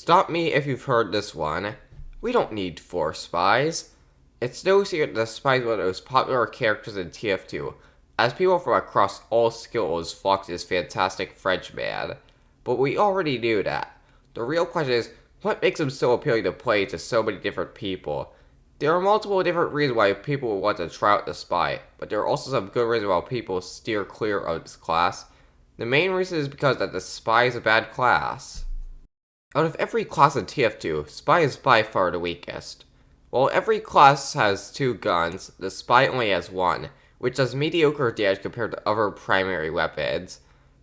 Stop me if you've heard this one. We don't need 4 spies. It's no secret that the spies are one of the most popular characters in TF2, as people from across all skills flock to this fantastic Frenchman. But we already knew that. The real question is, what makes him so appealing to play to so many different people? There are multiple different reasons why people would want to try out the spy, but there are also some good reasons why people steer clear of this class. The main reason is because that the spy is a bad class. Out of every class in TF2, Spy is by far the weakest. While every class has 2 guns, the Spy only has 1, which does mediocre damage compared to other primary weapons.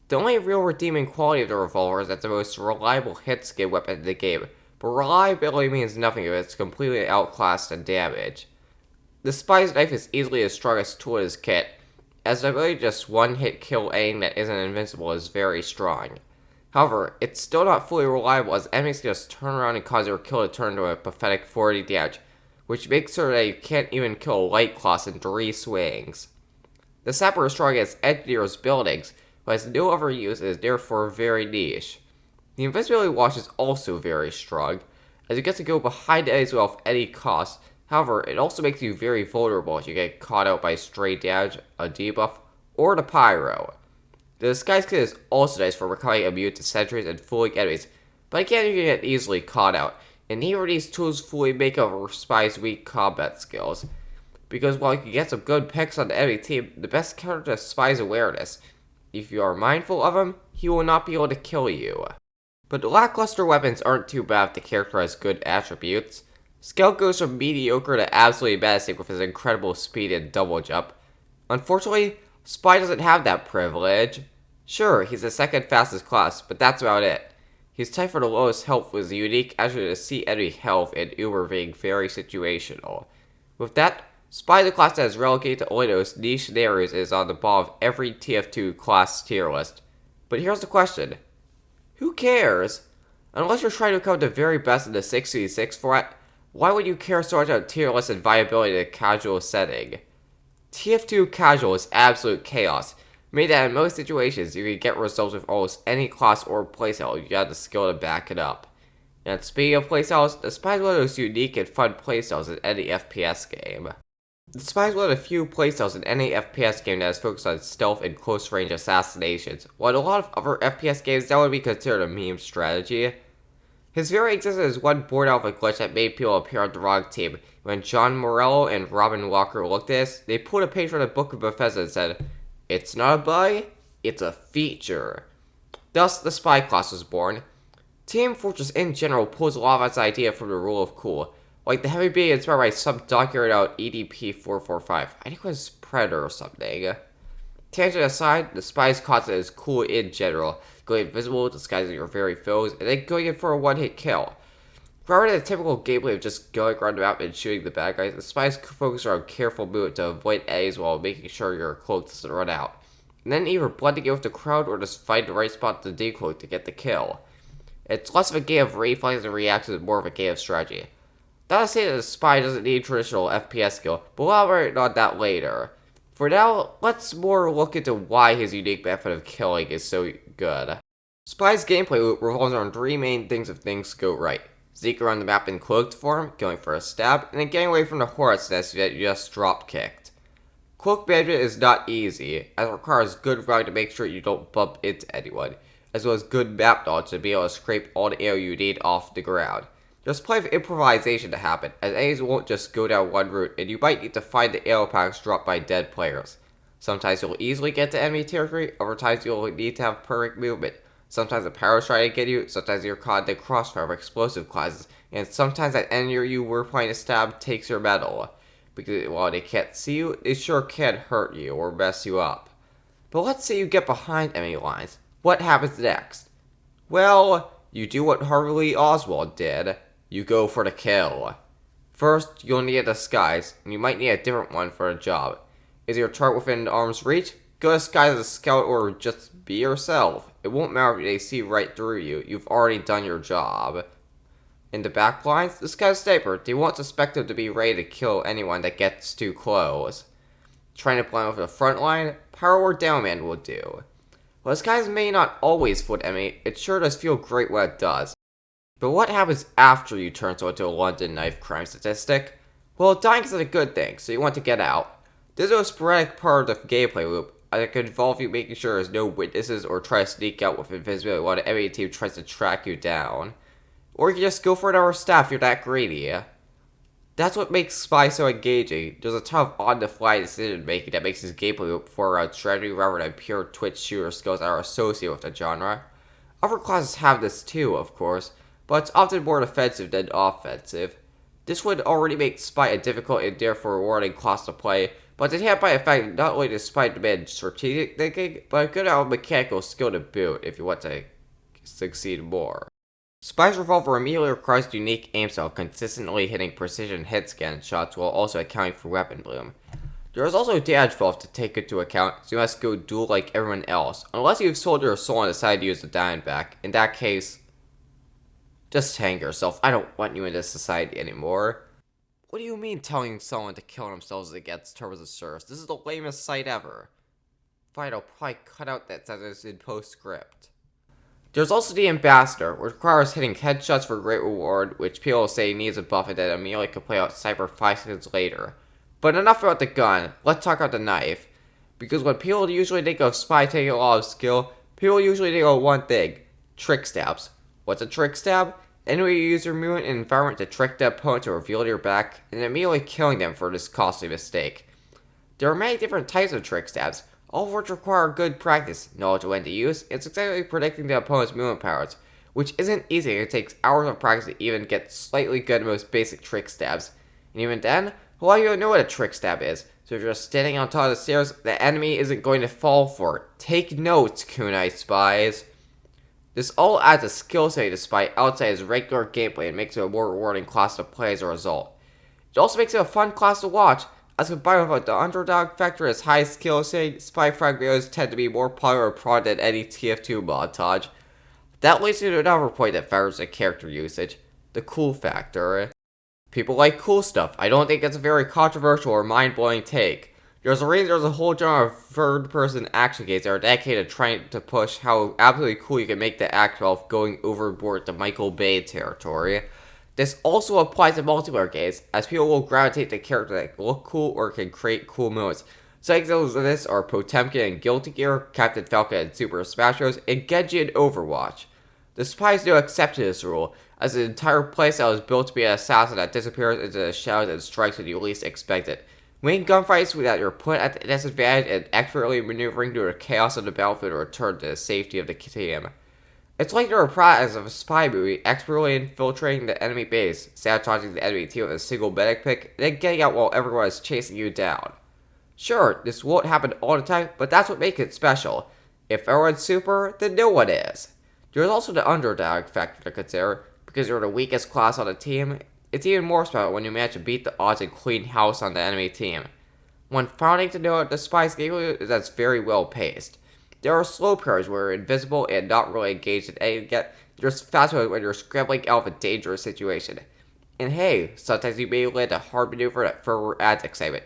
The only real redeeming quality of the revolver is that it's the most reliable hit-skid weapon in the game, but reliability means nothing if it's completely outclassed in damage. The Spy's knife is easily the strongest tool in his kit, as the ability to just one-hit kill anything that isn't invincible is very strong. However, it's still not fully reliable as enemies can just turn around and cause your kill to turn into a pathetic 40 damage, which makes sure that you can't even kill a light class in 3 swings. The Sapper is strong against engineers' buildings, but has no other use and is therefore very niche. The invisibility watch is also very strong, as you get to go behind enemies without any cost. However, it also makes you very vulnerable if you get caught out by stray damage, a debuff, or the pyro. The disguise kit is also nice for becoming immune to sentries and fooling enemies, but again you can get easily caught out, and neither of these tools fully make up for Spy's weak combat skills. Because while you can get some good picks on the enemy team, the best counter to Spy's awareness. If you are mindful of him, he will not be able to kill you. But the lackluster weapons aren't too bad if the character has good attributes. Scout goes from mediocre to absolutely basic with his incredible speed and double jump. Unfortunately, Spy doesn't have that privilege. Sure, he's the second fastest class, but that's about it. He's tied for the lowest health with a unique attribute to see enemy health and Uber being very situational. With that, Spy is a class that is relegated to only those niche scenarios and is on the bottom of every TF2 class tier list. But here's the question. Who cares? Unless you're trying to become the very best in the 6v6 format, why would you care so much about tier list and viability in a casual setting? TF2 casual is absolute chaos, made that in most situations you can get results with almost any class or playstyle if you got the skill to back it up. And speaking of playstyles, the Spy is one of those unique and fun playstyles in any FPS game. The Spy is one of the few playstyles in any FPS game that is focused on stealth and close-range assassinations, while in a lot of other FPS games that would be considered a meme strategy. His very existence is one born out of a glitch that made people appear on the wrong team. When John Morello and Robin Walker looked at this, they put a page from the Book of Bethesda and said, "It's not a bug, it's a feature." Thus, the Spy class was born. Team Fortress in general pulls a lot of its idea from the rule of cool, like the heavy being inspired by some documented out EDP 445. I think it was Predator or something. Tangent aside, the Spy's concept is cool in general, going invisible, disguising your very foes, and then going in for a one-hit kill. Rather than the typical gameplay of just going around the map and shooting the bad guys, the Spy's focus on careful movement to avoid enemies while making sure your cloak doesn't run out. And then either blending in with the crowd or just find the right spot to decloak to get the kill. It's less of a game of reflexes and reactions and more of a game of strategy. Not to say that the Spy doesn't need traditional FPS skill, but we'll elaborate on that later. For now, let's more look into why his unique method of killing is so good. Spy's gameplay revolves around 3 main things if things go right. Sneak around the map in cloaked form, going for a stab, and then getting away from the horse nest that you just drop kicked. Cloak management is not easy, as it requires good routing to make sure you don't bump into anyone, as well as good map knowledge to be able to scrape all the arrow you need off the ground. There's plenty of improvisation to happen, as enemies won't just go down one route, and you might need to find the arrow packs dropped by dead players. Sometimes you'll easily get to enemy territory, other times you'll need to have perfect movement. Sometimes the power's trying to get you, sometimes you're caught in the crossfire of explosive classes, and sometimes that enemy you were planning to stab takes your medal. Because while they can't see you, they sure can hurt you or mess you up. But let's say you get behind enemy lines. What happens next? Well, you do what Harvey Lee Oswald did. You go for the kill. First, you'll need a disguise, and you might need a different one for a job. Is your target within arm's reach? Go disguise as a scout or just be yourself. It won't matter if they see right through you. You've already done your job. In the back lines, disguise sniper. They won't suspect them to be ready to kill anyone that gets too close. Trying to blend with the front line, power or downman will do. While disguise may not always fool an enemy, it sure does feel great when it does. But what happens after you turn someone into a London knife crime statistic? Well, dying isn't a good thing, so you want to get out. There's a sporadic part of the gameplay loop that could involve you making sure there's no witnesses or try to sneak out with invisibility while the enemy team tries to track you down. Or you can just go for it over staff if you're that greedy. That's what makes Spy so engaging. There's a ton of on-the-fly decision-making that makes this gameplay loop for a strategy rather than pure Twitch shooter skills that are associated with the genre. Other classes have this too, of course, but it's often more defensive than offensive. This would already make Spy a difficult and therefore rewarding class to play, but it's enhanced by the fact that not only does Spy demand strategic thinking, but a good amount of mechanical skill to boot if you want to succeed more. Spy's revolver immediately requires unique aim style, consistently hitting precision hit scan shots while also accounting for weapon bloom. There is also damage falls to take into account, so you must go duel like everyone else, unless you've sold your soul and decided to use the diamond back. In that case, just hang yourself. I don't want you in this society anymore. What do you mean telling someone to kill themselves against terms of service? This is the lamest sight ever. Fine, I'll probably cut out that sentence in postscript. There's also the Ambassador, which requires hitting headshots for great reward, which people say needs a buff and then immediately can play out Cyber 5 seconds later. But enough about the gun, let's talk about the knife. Because when people usually think of Spy taking a lot of skill, people usually think of one thing: trick stabs. What's a trick stab? Any way you use your movement and environment to trick the opponent to reveal your back, and immediately killing them for this costly mistake. There are many different types of trick stabs, all of which require good practice, knowledge of when to use, and successfully predicting the opponent's movement patterns, which isn't easy. It takes hours of practice to even get slightly good at most basic trick stabs. And even then, a lot of you don't know what a trick stab is, so if you're just standing on top of the stairs, the enemy isn't going to fall for it. Take notes, kunai spies. This all adds a skill set to Spy outside his regular gameplay and makes it a more rewarding class to play as a result. It also makes it a fun class to watch, as combined with the underdog factor as high skill setting, Spy frag videos tend to be more popular abroad than any TF2 montage. That leads to another point that favors the character usage: the cool factor. People like cool stuff. I don't think it's a very controversial or mind-blowing take. There's a reason there's a whole genre of third-person action games that are dedicated to trying to push how absolutely cool you can make the act while going overboard to Michael Bay territory. This also applies to multiplayer games, as people will gravitate to characters that look cool or can create cool moves. Some examples of this are Potemkin and Guilty Gear, Captain Falcon and Super Smash Bros., and Genji and Overwatch. The Spy is no exception to this rule, as the entire playstyle is built to be an assassin that disappears into the shadows and strikes when you least expect it. Winning gunfights without you're put at the disadvantage and expertly maneuvering through the chaos of the battlefield to return to the safety of the team. It's like the reprise of a spy movie, expertly infiltrating the enemy base, sabotaging the enemy team with a single medic pick, and then getting out while everyone is chasing you down. Sure, this won't happen all the time, but that's what makes it special. If everyone's super, then no one is. There's also the underdog factor to consider. Because you're the weakest class on the team, it's even more special when you manage to beat the odds and clean house on the enemy team. One finding to note, the Spy's gameplay is that's very well paced. There are slow periods where you're invisible and not really engaged in anything yet. There's fast periods when you're scrambling out of a dangerous situation. And hey, sometimes you may land a hard maneuver that further adds excitement.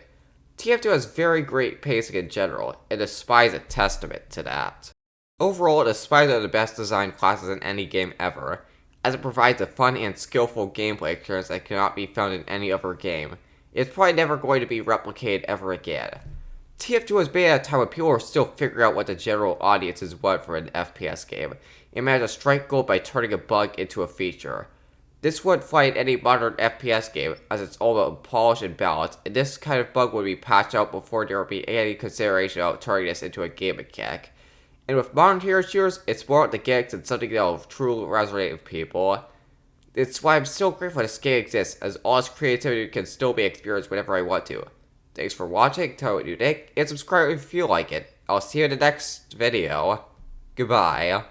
TF2 has very great pacing in general, and the Spy is a testament to that. Overall, the Spies are the best designed classes in any game ever, as it provides a fun and skillful gameplay experience that cannot be found in any other game. It's probably never going to be replicated ever again. TF2 was made at a time when people were still figuring out what the general audiences want for an FPS game, and managed to strike gold by turning a bug into a feature. This wouldn't fly in any modern FPS game, as it's all about polish and balance, and this kind of bug would be patched out before there would be any consideration about turning this into a game mechanic. And with modern hero shooters, it's more about the gimmicks and something that will truly resonate with people. It's why I'm still grateful this game exists, as all its creativity can still be experienced whenever I want to. Thanks for watching, tell me what you think, and subscribe if you feel like it. I'll see you in the next video. Goodbye.